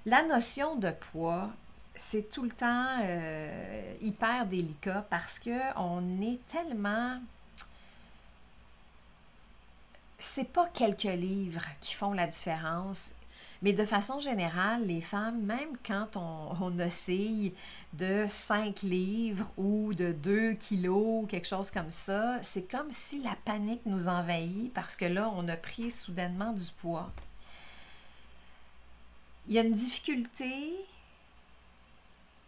La notion de poids, c'est tout le temps hyper délicat parce qu'on est tellement... C'est pas quelques livres qui font la différence, mais de façon générale, les femmes, même quand on oscille de 5 livres ou de 2 kilos, quelque chose comme ça, c'est comme si la panique nous envahit parce que là, on a pris soudainement du poids. Il y a une difficulté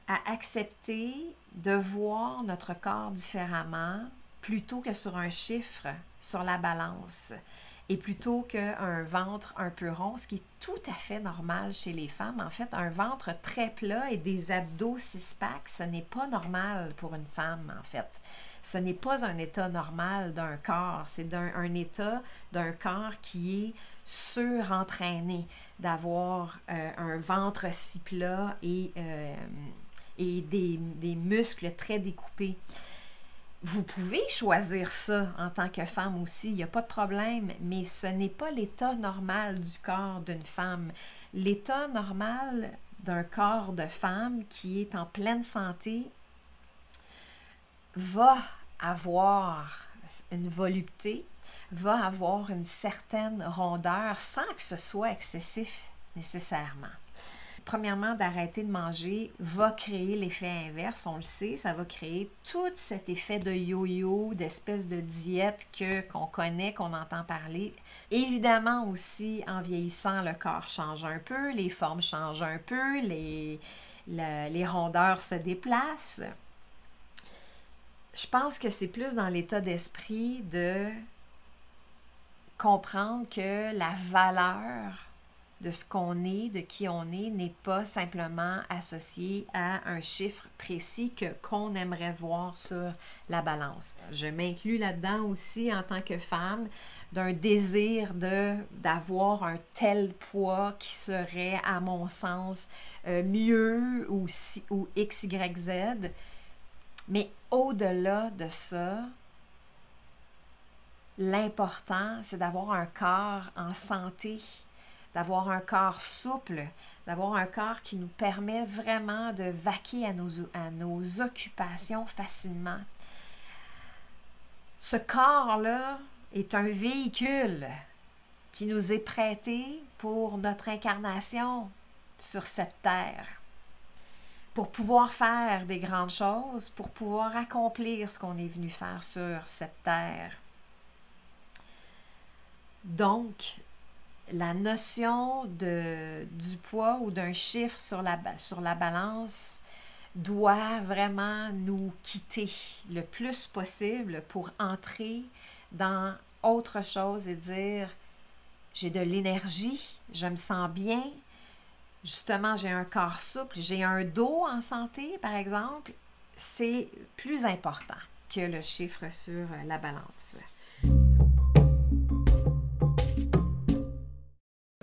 à accepter de voir notre corps différemment plutôt que sur un chiffre sur la balance et plutôt qu'un ventre un peu rond, ce qui est tout à fait normal chez les femmes. En fait, un ventre très plat et des abdos six-pack, ce n'est pas normal pour une femme, en fait. Ce n'est pas un état normal d'un corps, c'est un état d'un corps qui est surentraîné, d'avoir un ventre si plat et des muscles très découpés. Vous pouvez choisir ça en tant que femme aussi, il n'y a pas de problème, mais ce n'est pas l'état normal du corps d'une femme. L'état normal d'un corps de femme qui est en pleine santé va avoir une volupté, va avoir une certaine rondeur sans que ce soit excessif nécessairement. Premièrement, d'arrêter de manger va créer l'effet inverse, on le sait, ça va créer tout cet effet de yo-yo, d'espèce de diète qu'on connaît, qu'on entend parler. Évidemment aussi, en vieillissant, le corps change un peu, les formes changent un peu, les rondeurs se déplacent. Je pense que c'est plus dans l'état d'esprit de comprendre que la valeur de ce qu'on est, de qui on est, n'est pas simplement associé à un chiffre précis qu'on aimerait voir sur la balance. Je m'inclus là-dedans aussi en tant que femme, d'un désir d'avoir un tel poids qui serait, à mon sens, mieux ou X, Y, Z. Mais au-delà de ça, l'important, c'est d'avoir un corps en santé, d'avoir un corps souple, d'avoir un corps qui nous permet vraiment de vaquer à nos occupations facilement. Ce corps-là est un véhicule qui nous est prêté pour notre incarnation sur cette terre, pour pouvoir faire des grandes choses, pour pouvoir accomplir ce qu'on est venu faire sur cette terre. Donc, la notion du poids ou d'un chiffre sur la balance doit vraiment nous quitter le plus possible pour entrer dans autre chose et dire « j'ai de l'énergie, je me sens bien, justement j'ai un corps souple, j'ai un dos en santé par exemple », c'est plus important que le chiffre sur la balance.